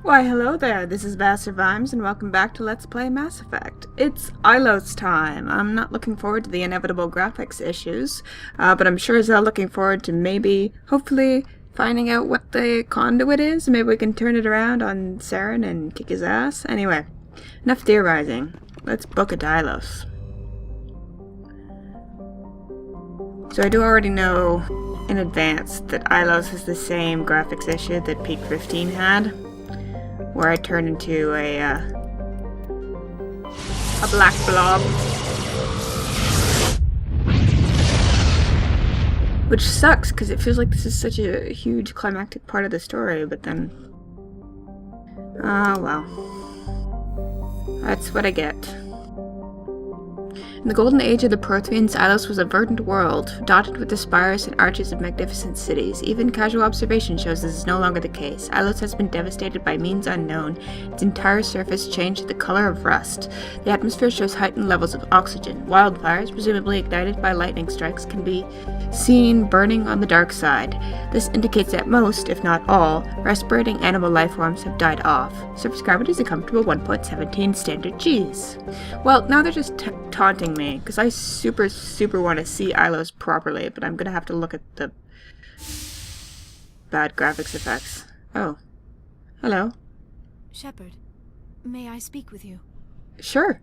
Why, hello there, this is VasserVimes, and welcome back to Let's Play Mass Effect. It's Ilos time. I'm not looking forward to the inevitable graphics issues, but I'm sure as hell looking forward to maybe, hopefully, finding out what the conduit is. Maybe we can turn it around on Saren and kick his ass. Anyway, enough theorizing. Let's book it to Ilos. So I do already know in advance that Ilos is the same graphics issue that Peak 15 had, where I turn into a black blob. Which sucks, because it feels like this is such a huge climactic part of the story, but then... oh well. That's what I get. In the golden age of the Protheans, Ilos was a verdant world, dotted with the spires and arches of magnificent cities. Even casual observation shows this is no longer the case. Ilos has been devastated by means unknown, its entire surface changed to the color of rust. The atmosphere shows heightened levels of oxygen. Wildfires, presumably ignited by lightning strikes, can be seen burning on the dark side. This indicates that most, if not all, respirating animal life forms have died off. Surface gravity is a comfortable 1.17 standard Gs. Well, now they're just taunting me, because I super want to see Ilos properly, but I'm gonna have to look at the bad graphics effects. Oh. Hello. Shepard, may I speak with you? Sure.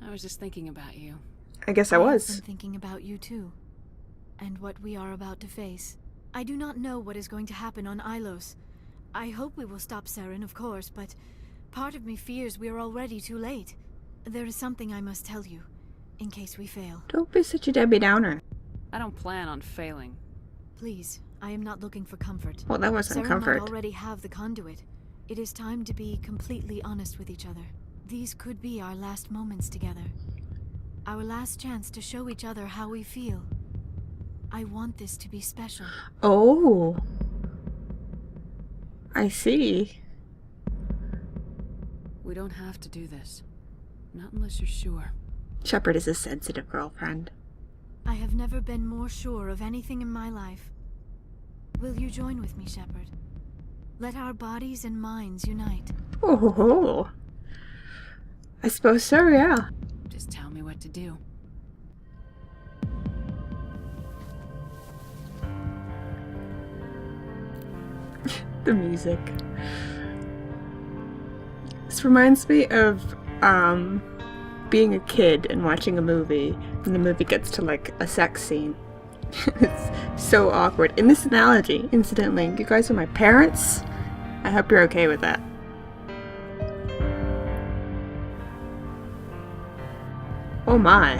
I was just thinking about you. I guess I was. I've been thinking about you too, and what we are about to face. I do not know what is going to happen on Ilos. I hope we will stop Saren, of course, but part of me fears we are already too late. There is something I must tell you, in case we fail. Don't be such a Debbie Downer. I don't plan on failing. Please, I am not looking for comfort. Well, that wasn't Saren comfort. might already have the conduit. It is time to be completely honest with each other. These could be our last moments together. Our last chance to show each other how we feel. I want this to be special. Oh. I see. We don't have to do this. Not unless you're sure. Shepard is a sensitive girlfriend. I have never been more sure of anything in my life. Will you join with me, Shepard? Let our bodies and minds unite. Oh. I suppose so, yeah. Just tell me what to do. The music. This reminds me of being a kid and watching a movie, and the movie gets to like a sex scene. It's so awkward. In this analogy, incidentally, you guys are my parents. I hope you're okay with that. Oh my.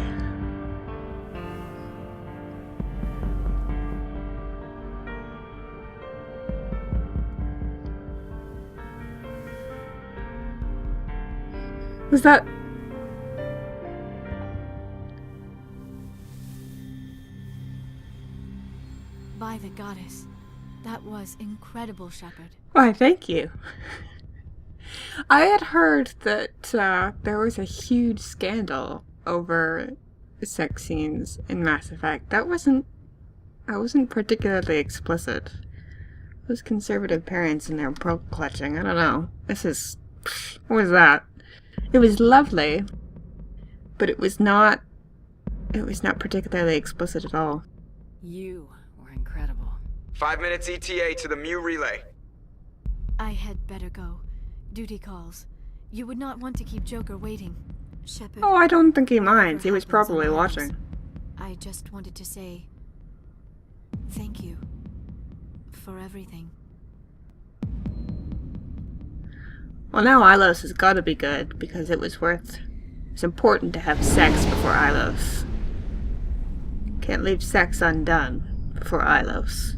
Was that... By the goddess. That was incredible, Shepard. Why, thank you. I had heard that there was a huge scandal over sex scenes in Mass Effect. I wasn't particularly explicit. Those conservative parents and their pearl clutching, I don't know. What was that? It was lovely, but it was not particularly explicit at all. You were incredible. 5 minutes ETA to the Mu relay. I had better go. Duty calls. You would not want to keep Joker waiting. Shepard. Oh, I don't think he minds. whatever He was happens probably on Ilos, watching. I just wanted to say thank you for everything. Well, now Ilos has got to be good, because it's important to have sex before Ilos. Can't leave sex undone before Ilos.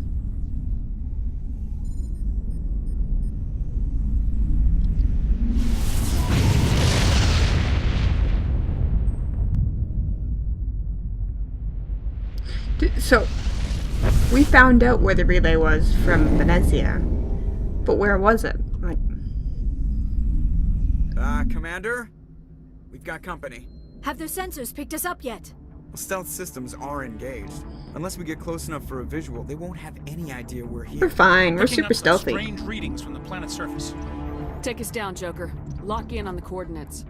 So, we found out where the relay was from Venezia, but where was it? Like... Commander? We've got company. Have their sensors picked us up yet? Stealth systems are engaged. Unless we get close enough for a visual, they won't have any idea we're We're here. fine. We're Picking super up some stealthy. strange readings from the planet's surface. Take us down, Joker. Lock in on the coordinates.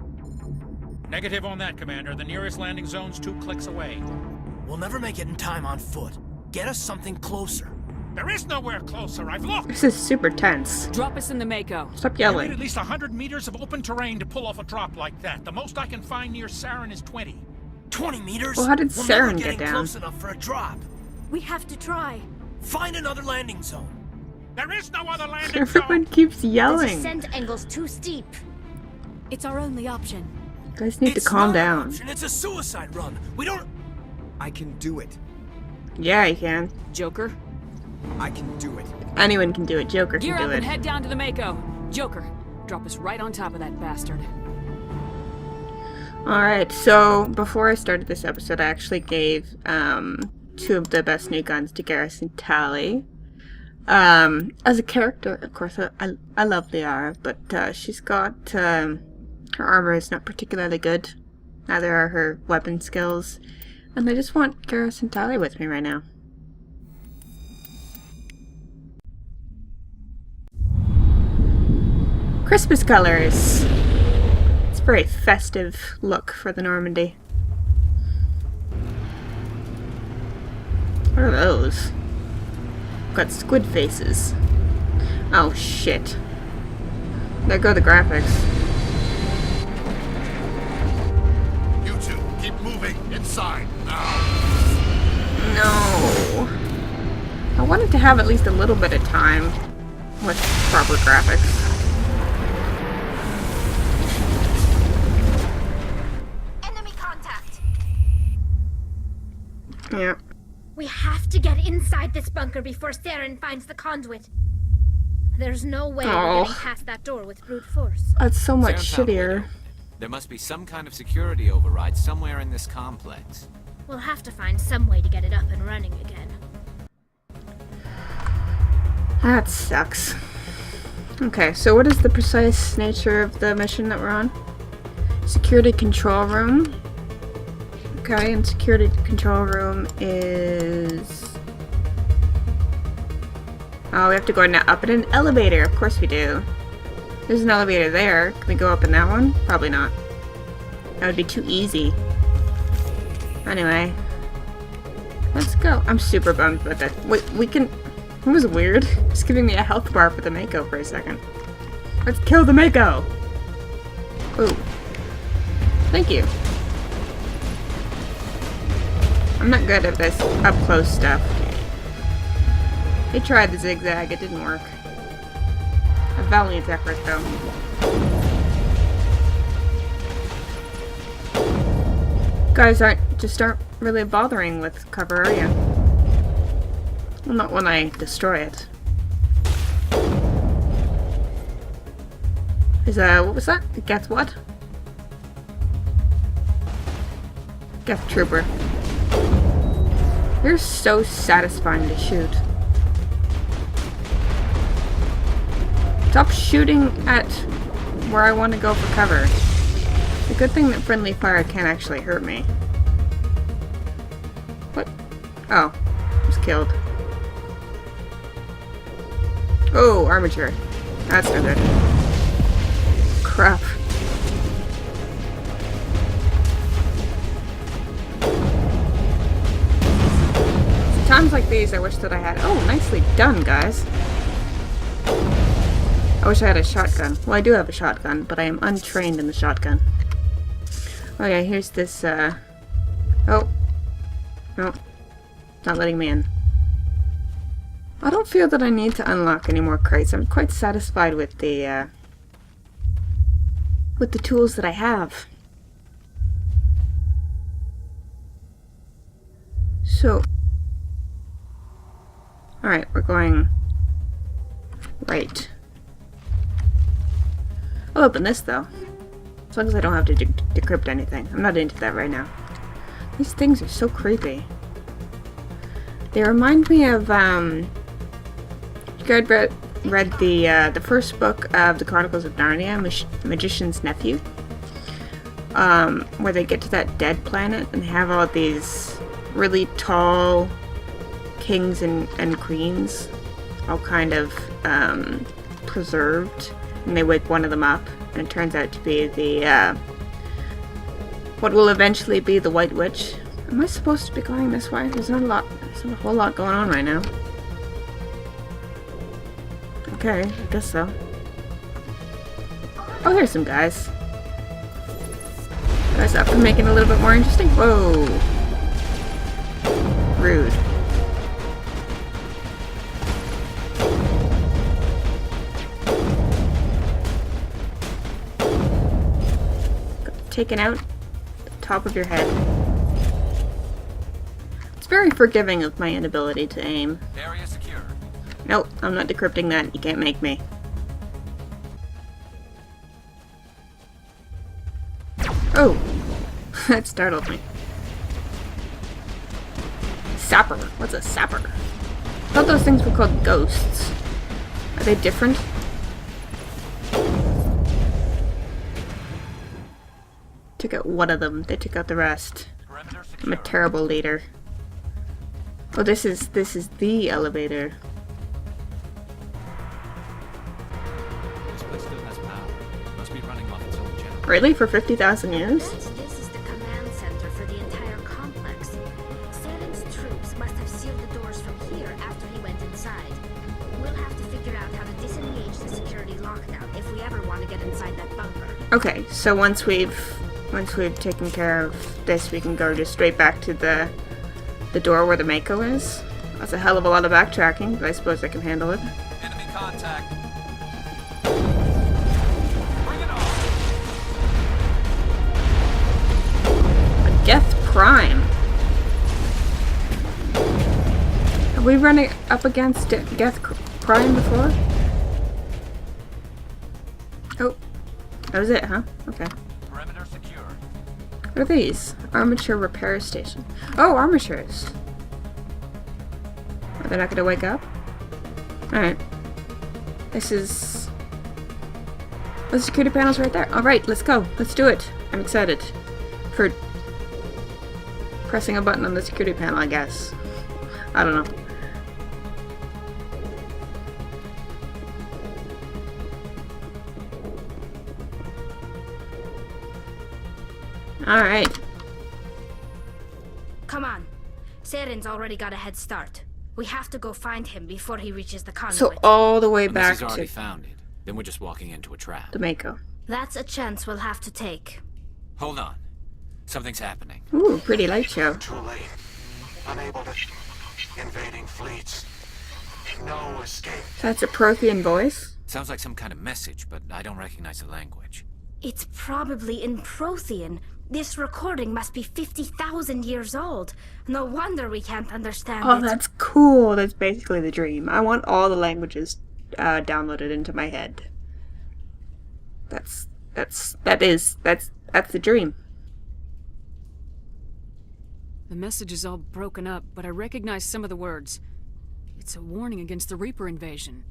Negative on that, Commander. The nearest landing zone's 2 clicks away. We'll never make it in time on foot. Get us something closer. There is nowhere closer. I've looked. This is super tense. Drop us in the Mako. Stop You need yelling. at least 100 meters of open terrain to pull off a drop like that. The most I can find near Saren is 20. 20 meters? Well, how did We're Saren never get getting down? close enough for a drop. We have to try. Find another landing zone. There is no other landing Everyone zone. keeps The yelling. descent angle's too steep. It's our only option. You guys need to It's calm not an down. option, it's a suicide run. We don't... I can do it. Yeah, you can. Joker, I can do it. Anyone can do it. Joker gear can up do and it. head down to the Mako. Joker, drop us right on top of that bastard. Alright, so before I started this episode, I actually gave 2 of the best new guns to Garrison Tally. As a character, of course, I love Liara, but she's got, her armor is not particularly good. Neither are her weapon skills. And I just want Garrison Tally with me right now. Christmas colors! It's a very festive look for the Normandy. What are those? Got squid faces. Oh shit. There go the graphics. You two, keep moving inside now. No. I wanted to have at least a little bit of time with proper graphics. Enemy contact. Yeah. We have to get inside this bunker before Saren finds the conduit. There's no way we're getting past that door with brute force. That's so much Sounds how we shittier. do. There must be some kind of security override somewhere in this complex. We'll have to find some way to get it up and running again. That sucks. Okay, so what is the precise nature of the mission that we're on? Security control room. Okay, and security control room is... Oh, we have to go up in an elevator. Of course we do. There's an elevator there. Can we go up in that one? Probably not. That would be too easy. Anyway. Let's go. I'm super bummed about that. Wait, we can... It was weird. Just giving me a health bar for the Mako for a second. Let's kill the Mako! Ooh. Thank you. I'm not good at this up-close stuff. They tried the zigzag, it didn't work. A valiant effort, though. Guys aren't really bothering with cover, are you? Well, not when I destroy it. What was that? Geth what? Geth Trooper. You're so satisfying to shoot. Stop shooting at where I want to go for cover. It's a good thing that friendly fire can't actually hurt me. What? Oh. I was killed. Oh, armature. That's no good. Crap. Times like these, I wish that I had... Oh, nicely done, guys. I wish I had a shotgun. Well, I do have a shotgun, but I am untrained in the shotgun. Oh yeah, here's this, Oh. No. Not letting me in. I don't feel that I need to unlock any more crates. I'm quite satisfied with the tools that I have. So... Alright, we're going... right. I'll open this, though. As long as I don't have to decrypt anything. I'm not into that right now. These things are so creepy. They remind me of, you guys read the first book of the Chronicles of Narnia, Magician's Nephew? where they get to that dead planet and they have all these really tall kings and queens all kind of preserved, and they wake one of them up and it turns out to be the what will eventually be the White Witch. Am I supposed to be going this way? There's not a whole lot going on right now. Okay, I guess so. Oh, there's some guys. Guys up for making it a little bit more interesting. Whoa. Rude. Taken out the top of your head. It's very forgiving of my inability to aim. Area secure. Nope, I'm not decrypting that. You can't make me. Oh! That startled me. Sapper. What's a sapper? I thought those things were called ghosts. Are they different? Took out one of them. They took out the rest. I'm a terrible leader. Oh, this is the elevator. This place still has power. Must be running off its own generator. Really? For 50,000 years? This is the command center for the entire complex. Saren's troops must have sealed the doors from here after he went inside. We'll have to figure out how to disengage the security lockdown if we ever want to get inside that bunker. Okay, so once we've taken care of this, we can go just straight back to the door where the Mako is. That's a hell of a lot of backtracking, but I suppose I can handle it. Enemy contact. Bring it on. A Geth Prime. Have we run up against Geth Prime before? Oh, that was it, huh? Okay. Perimeter secure. What are these? Armature repair station. Oh, armatures. Are they not going to wake up? Alright. This is... the security panel's right there. Alright, let's go. Let's do it. I'm excited. For pressing a button on the security panel, I guess. I don't know. Alright. Come on. Saren's already got a head start. We have to go find him before he reaches the conduit. So all the way Unless back he's already to found it. Then we're just walking into a trap. the Mako. That's a chance we'll have to take. Hold on. Something's happening. Ooh, pretty light show. Too late. Unable to... invading fleets. No escape. That's a Prothean voice. Sounds like some kind of message, but I don't recognize the language. It's probably in Prothean. This recording must be 50,000 years old. No wonder we can't understand Oh, it. that's cool. That's basically the dream. I want all the languages downloaded into my head. That's the dream. The message is all broken up, but I recognize some of the words. It's a warning against the Reaper invasion.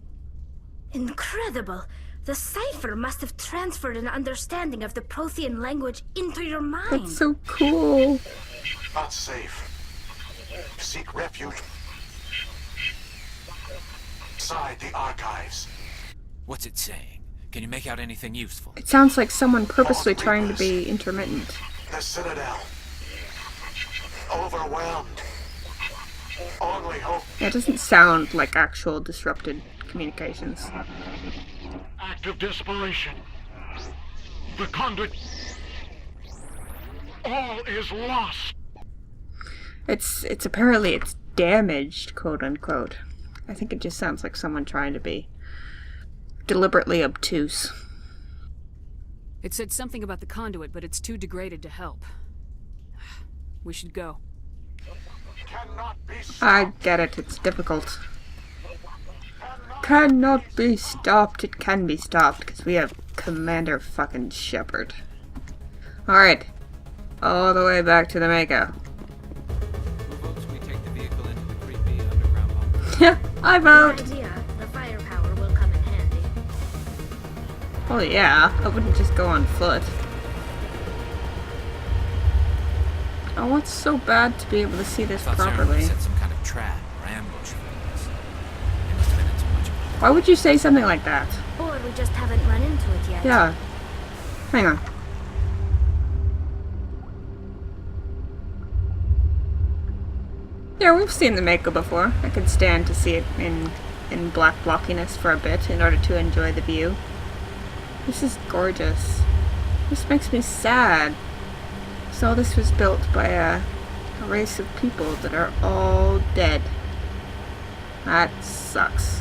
Incredible! The cipher must have transferred an understanding of the Prothean language into your mind. That's so cool. Not safe. Seek refuge. Inside the archives. What's it saying? Can you make out anything useful? It sounds like someone purposely trying to be intermittent. The Citadel. Overwhelmed. Only hope. Yeah, it doesn't sound like actual disrupted communications. Act of desperation. The conduit. All is lost. It's apparently it's damaged, quote unquote. I think it just sounds like someone trying to be deliberately obtuse. It said something about the conduit, but it's too degraded to help. We should go. Cannot be stopped. I get it, it's difficult. Cannot be stopped. It can be stopped, because we have Commander fucking Shepard. Alright. All the way back to the Mako. Who votes we take the vehicle into the creepy underground bunker? Yeah, I vote! Good idea. The firepower will come in handy. Oh yeah, I wouldn't just go on foot. Oh, it's so bad to be able to see this Thought Saren properly. set some kind of trap or ambush for us. It must have been too much of a... Why would you say something like that? Or we just haven't run into it yet. Yeah. Hang on. Yeah, we've seen the Mako before. I could stand to see it in black blockiness for a bit in order to enjoy the view. This is gorgeous. This makes me sad. So this was built by a race of people that are all dead. That sucks.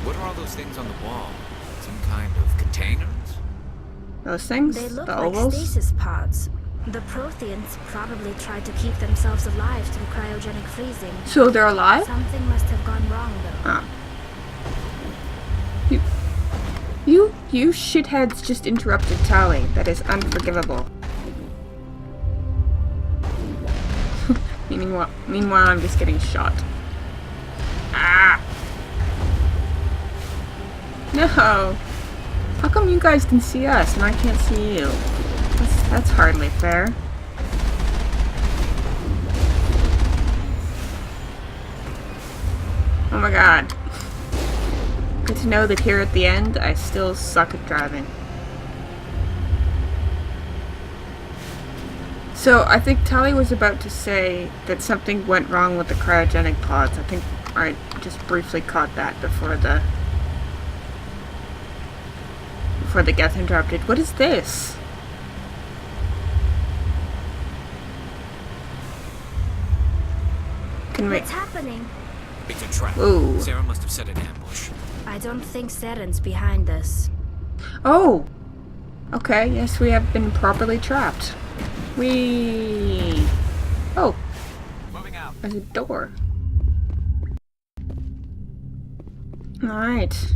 What are all those things on the wall? Some kind of containers? Those things? They look The like ovals? stasis pods. The Protheans probably tried to keep themselves alive through cryogenic freezing. So they're alive? Something must have gone wrong, though. Oh. You shitheads just interrupted Tali. That is unforgivable. Meanwhile, I'm just getting shot. Ah! No! How come you guys can see us and I can't see you? That's hardly fair. Oh my god. Good to know that here at the end, I still suck at driving. So, I think Tali was about to say that something went wrong with the cryogenic pods. I think I just briefly caught that before the geth interrupted. What is this? Can we... What's happening? It's a trap. Ooh. Sarah must have set an ambush. I don't think Saren's behind this. Oh! Okay, yes, we have been properly trapped. Oh! Moving out. There's a door. Alright.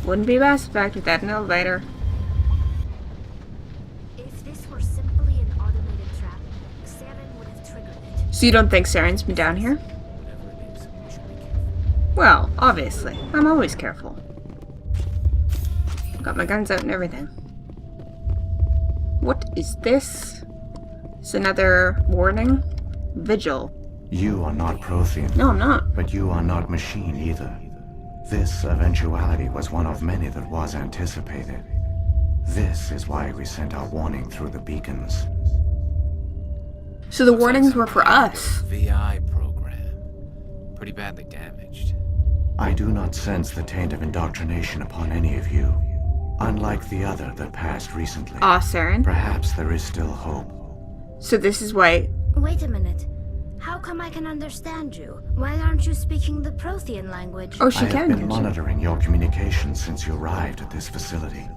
Wouldn't be Mass Effect without an elevator. If this were simply an automated trap, Saren would have triggered it. So you don't think Saren's been down here? Well, obviously. I'm always careful. Got my guns out and everything. What is this? It's another warning. Vigil. You are not Prothean. No, I'm not. But you are not machine either. This eventuality was one of many that was anticipated. This is why we sent our warning through the beacons. So the Looks like warnings some were for kind of us. VI program. Pretty badly damaged. I do not sense the taint of indoctrination upon any of you. Unlike the other that passed recently. Aw, Saren. Perhaps there is still hope. So this is why... Wait a minute. How come I can understand you? Why aren't you speaking the Prothean language? Oh, she I have can, been can't she? monitoring your communications since you arrived at this facility.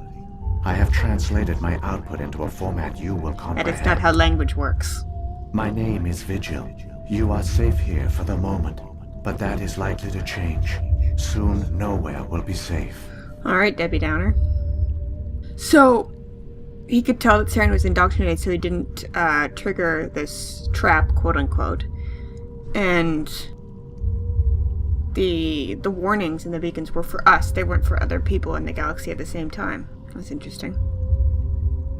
I have translated my output into a format you will That comprehend. is not how language works. My name is Vigil. You are safe here for the moment, but that is likely to change. Soon, nowhere will be safe. Alright, Debbie Downer. So, he could tell that Saren was indoctrinated so he didn't trigger this trap, quote-unquote. And the warnings and the beacons were for us. They weren't for other people in the galaxy at the same time. That's interesting.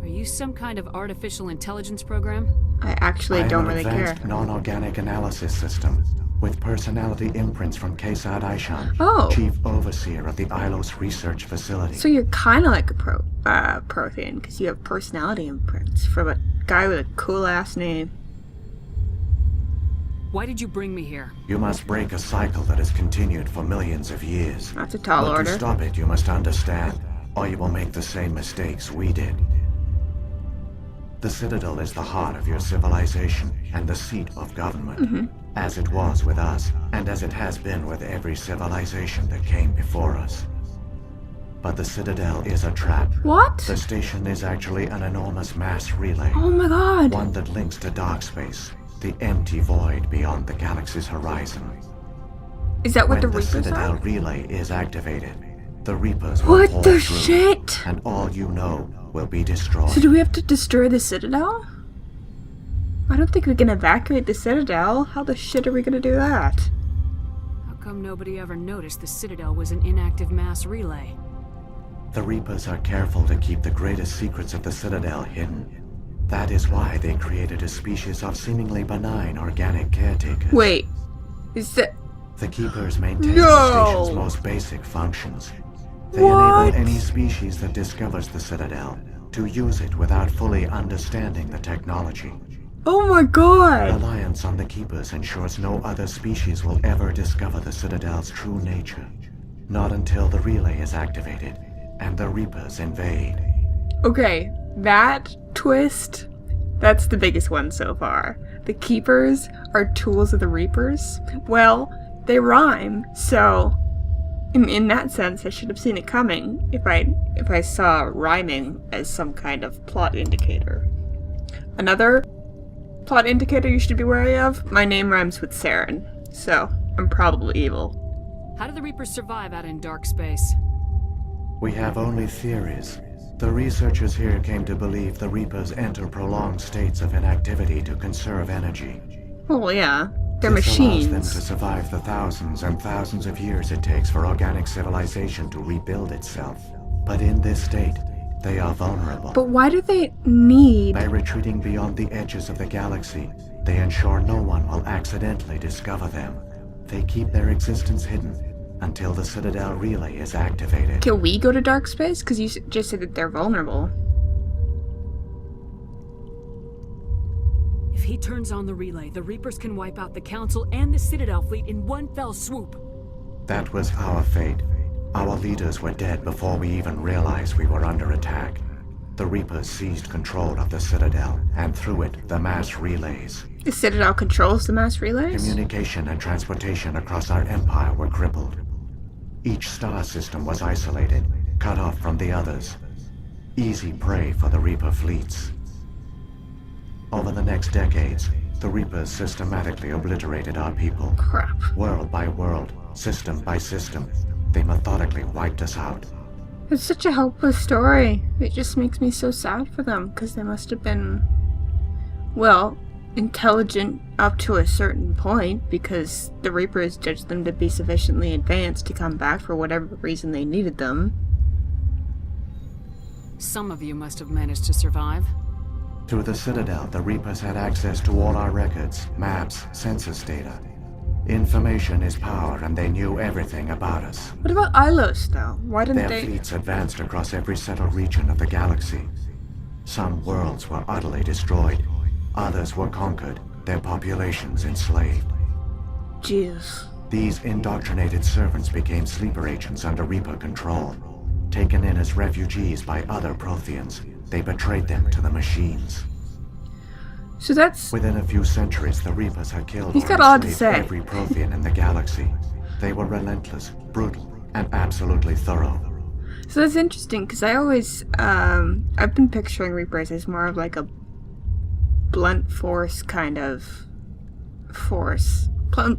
Are you some kind of artificial intelligence program? I actually I don't am an really care. advanced non-organic analysis system with personality imprints from Kesad Aishan, Oh. Chief Overseer of the Ilos Research Facility. So you're kind of like a Prothean, because you have personality imprints from a guy with a cool-ass name. Why did you bring me here? You must break a cycle that has continued for millions of years. That's a tall But order. to stop it, you must understand, or you will make the same mistakes we did. The Citadel is the heart of your civilization and the seat of government, as it was with us, and as it has been with every civilization that came before us. But the Citadel is a trap. What? The station is actually an enormous mass relay, Oh my god. one that links to dark space, the empty void beyond the galaxy's horizon. Is that what When the the Reapers Citadel are? relay is activated, the Reapers will What pour the through, shit? and all you know will be destroyed. So do we have to destroy the Citadel? I don't think we can evacuate the Citadel. How the shit are we gonna do that? How come nobody ever noticed the Citadel was an inactive mass relay? The Reapers are careful to keep the greatest secrets of the Citadel hidden. That is why they created a species of seemingly benign organic caretakers. Wait, is that... The Keepers maintain the station's most basic functions. They enable any species that discovers the Citadel to use it without fully understanding the technology. Oh my god! Reliance on the Keepers ensures no other species will ever discover the Citadel's true nature. Not until the relay is activated and the Reapers invade. Okay, that twist, that's the biggest one so far. The Keepers are tools of the Reapers. Well, they rhyme, so in that sense I should have seen it coming if I saw rhyming as some kind of plot indicator. Another plot indicator you should be wary of, my name rhymes with Saren, so I'm probably evil. How do the Reapers survive out in dark space? We have only theories. The researchers here came to believe the Reapers enter prolonged states of inactivity to conserve energy. Oh yeah, they're This machines. allows them to survive the thousands and thousands of years it takes for organic civilization to rebuild itself. But in this state, they are vulnerable. But why do they need... By retreating beyond the edges of the galaxy, they ensure no one will accidentally discover them. They keep their existence hidden until the Citadel relay is activated. Can we go to dark space? Because you just said that they're vulnerable. If he turns on the relay, the Reapers can wipe out the Council and the Citadel fleet in one fell swoop. That was our fate. Our leaders were dead before we even realized we were under attack. The Reapers seized control of the Citadel, and through it, the mass relays. The Citadel controls the mass relays? Communication and transportation across our empire were crippled. Each star system was isolated, cut off from the others. Easy prey for the Reaper fleets. Over the next decades, the Reapers systematically obliterated our people. Crap. World by world, system by system, they methodically wiped us out. It's such a helpless story. It just makes me so sad for them, because they must have been, well, intelligent up to a certain point, because the Reapers judged them to be sufficiently advanced to come back for whatever reason they needed them. Some of you must have managed to survive. Through the Citadel, the Reapers had access to all our records, maps, census data. Information is power, and they knew everything about us. What about Ilos, though? Why didn't Their fleets advanced across every settled region of the galaxy. Some worlds were utterly destroyed. Others were conquered, their populations enslaved. Jesus. These indoctrinated servants became sleeper agents under Reaper control. Taken in as refugees by other Protheans, they betrayed them to the machines. So that's... Within a few centuries, the Reapers had killed He's or got a lot to enslaved say. every Prothean in the galaxy. They were relentless, brutal, and absolutely thorough. So that's interesting, because I always, I've been picturing Reapers as more of like a blunt force kind of force.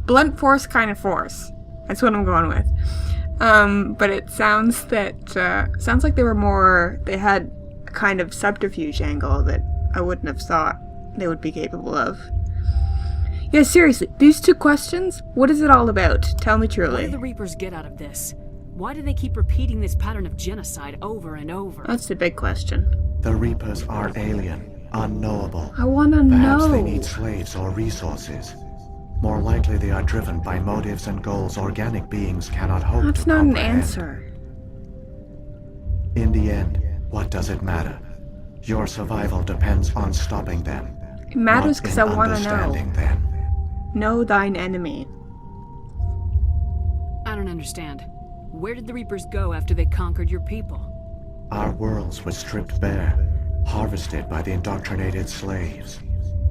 Blunt force kind of force. That's what I'm going with. But it sounds that, sounds like they had a kind of subterfuge angle that I wouldn't have thought they would be capable of. Yeah, seriously, these two questions, what is it all about? Tell me What truly. do the Reapers get out of this? Why do they keep repeating this pattern of genocide over and over? That's the big question. The Reapers are alien, unknowable. I wanna Perhaps know. they need slaves or resources. More likely they are driven by motives and goals organic beings cannot hope That's to not an comprehend. answer. In the end, what does it matter? Your survival depends on stopping them. It matters not because in I want to understanding know. them. Know thine enemy. I don't understand. Where did the Reapers go after they conquered your people? Our worlds were stripped bare, harvested by the indoctrinated slaves.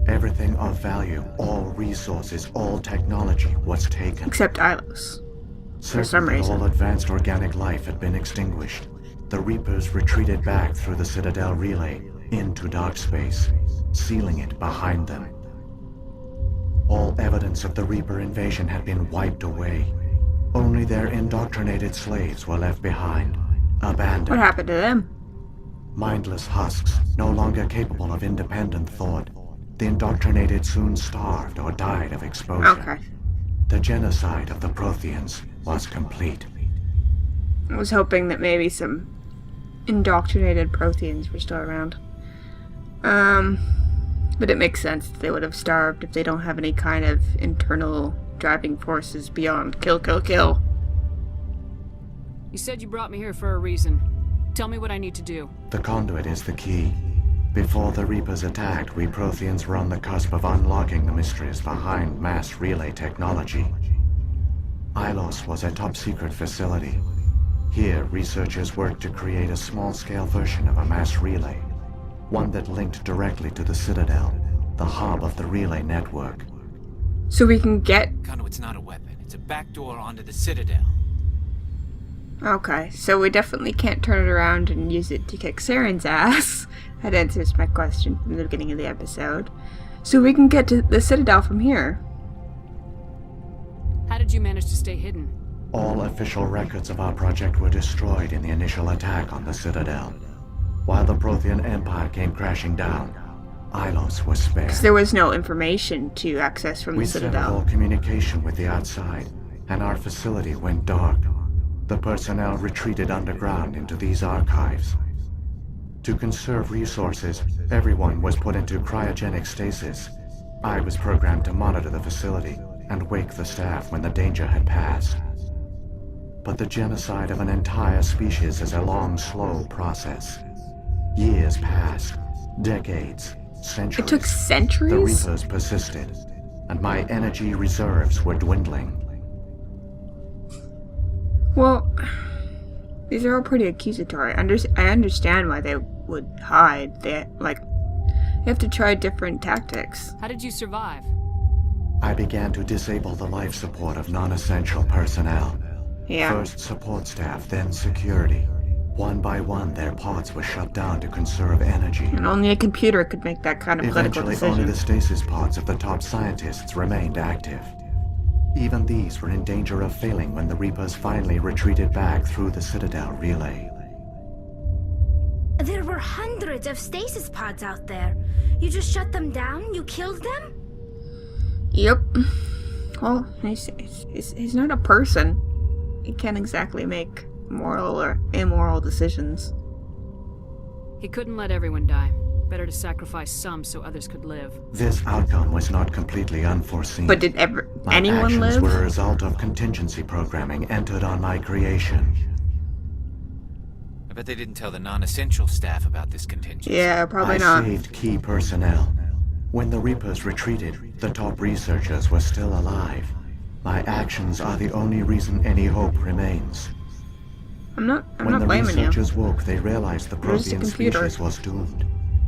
Everything of value, all resources, all technology was taken. Except Ilos. For some Certain that reason. all advanced organic life had been extinguished. The Reapers retreated back through the Citadel relay into dark space, sealing it behind them. All evidence of the Reaper invasion had been wiped away. Only their indoctrinated slaves were left behind, abandoned. What happened to them? Mindless husks, no longer capable of independent thought. The indoctrinated soon starved or died of exposure. Okay. The genocide of the Protheans was complete. I was hoping that maybe some indoctrinated Protheans were still around. But it makes sense that they would have starved if they don't have any kind of internal driving forces beyond kill, kill, kill. You said you brought me here for a reason. Tell me what I need to do. The conduit is the key. Before the Reapers attacked, we Protheans were on the cusp of unlocking the mysteries behind mass relay technology. Ilos was a top-secret facility. Here, researchers worked to create a small-scale version of a mass relay, one that linked directly to the Citadel, the hub of the relay network. So we can get... Conduit's not a weapon. It's a backdoor onto the Citadel. Okay, so we definitely can't turn it around and use it to kick Saren's ass. That answers my question from the beginning of the episode. So we can get to the Citadel from here. How did you manage to stay hidden? All official records of our project were destroyed in the initial attack on the Citadel. While the Prothean Empire came crashing down, Ilos was spared. Because there was no information to access from the We severed Citadel. all communication with the outside, and our facility went dark. The personnel retreated underground into these archives. To conserve resources, everyone was put into cryogenic stasis. I was programmed to monitor the facility and wake the staff when the danger had passed. But the genocide of an entire species is a long, slow process. Years passed, decades, centuries. It took centuries? The Reapers persisted, and my energy reserves were dwindling. Well, these are all pretty accusatory. I understand why they would they have to try different tactics. How did you survive? I began to disable the life support of non-essential personnel. Yeah. First support staff, then security. One by one, their pods were shut down to conserve energy. And only a computer could make that kind of political Eventually, decision. only the stasis pods of the top scientists remained active. Even these were in danger of failing when the Reapers finally retreated back through the Citadel relay. There were hundreds of stasis pods out there. You just shut them down? You killed them? Yep. Well, he's not a person. He can't exactly make moral or immoral decisions. He couldn't let everyone die. Better to sacrifice some so others could live. This outcome was not completely unforeseen. But did My anyone actions live? were a result of contingency programming entered on my creation. I bet they didn't tell the non-essential staff about this contingency. Yeah, probably I not. saved key personnel. When the Reapers retreated, the top researchers were still alive. My actions are the only reason any hope remains. I'm not When the blaming you. researchers woke, they realized the Where's the Prothean computer? species was doomed.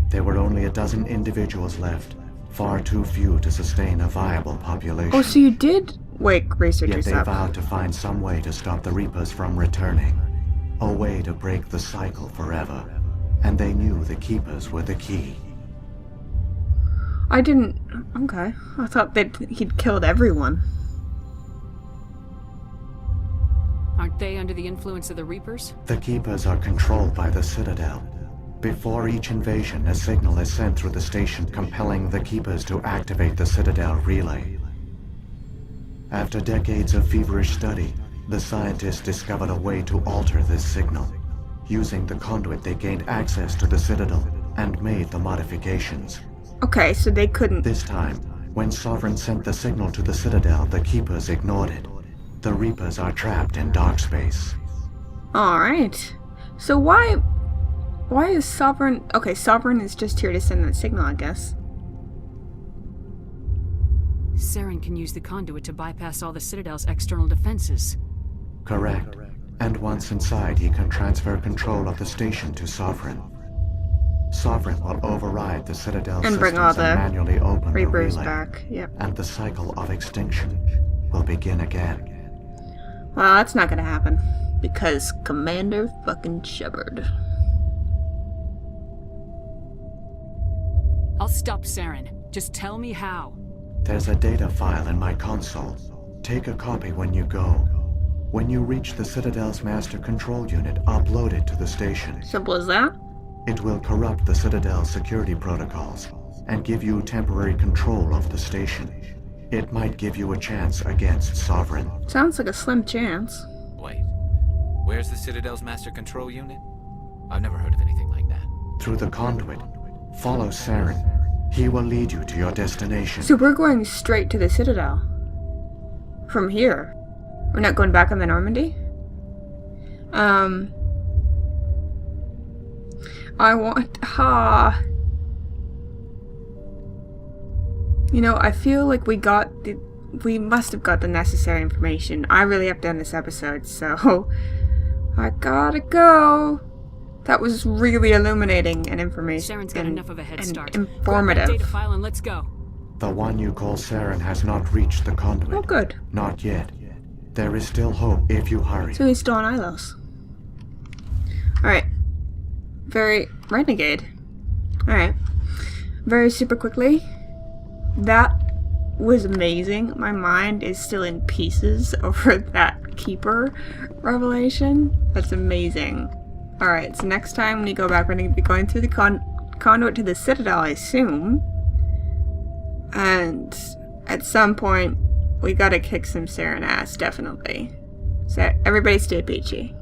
There were only a dozen individuals left, far too few to sustain a viable population. Oh, so you did wake Yet researchers they up. vowed to find some way to stop the Reapers from returning. A way to break the cycle forever. And they knew the Keepers were the key. I didn't... Okay. I thought that he'd killed everyone. Aren't they under the influence of the Reapers? The Keepers are controlled by the Citadel. Before each invasion, a signal is sent through the station compelling the Keepers to activate the Citadel relay. After decades of feverish study, the scientists discovered a way to alter this signal. Using the conduit, they gained access to the Citadel and made the modifications. Okay, so they couldn't... This time, when Sovereign sent the signal to the Citadel, the Keepers ignored it. The Reapers are trapped in dark space. Alright. So why is Sovereign... Okay, Sovereign is just here to send that signal, I guess. Saren can use the conduit to bypass all the Citadel's external defenses. Correct. And once inside, he can transfer control of the station to Sovereign. Sovereign will override the Citadel And bring systems all the and manually open the Reapers relay. back. Yep. And the cycle of extinction will begin again. Well, that's not gonna happen. Because Commander fucking Shepard. I'll stop Saren. Just tell me how. There's a data file in my console. Take a copy when you go. When you reach the Citadel's master control unit, upload it to the station. Simple as that? It will corrupt the Citadel's security protocols and give you temporary control of the station. It might give you a chance against Sovereign. Sounds like a slim chance. Wait. Where's the Citadel's master control unit? I've never heard of anything like that. Through the conduit. Follow Saren. He will lead you to your destination. So we're going straight to the Citadel. From here. We're not going back on the Normandy? I want... You know, I feel like we must have got the necessary information. I really have done this episode, so... I gotta go. That was really illuminating and information. Saren's got enough of a head start. Informative. Grab that data file and let's go. The one you call Saren has not reached the conduit. Oh, good. Not yet. There is still hope if you hurry. So he's still on Ilos. Alright. Very... Renegade. Alright. Very super quickly. That was amazing. My mind is still in pieces over that Keeper revelation. That's amazing. Alright, so next time when we go back, we're going to be going through the conduit to the Citadel, I assume. And at some point, we gotta kick some Saren ass, definitely. So everybody stay peachy.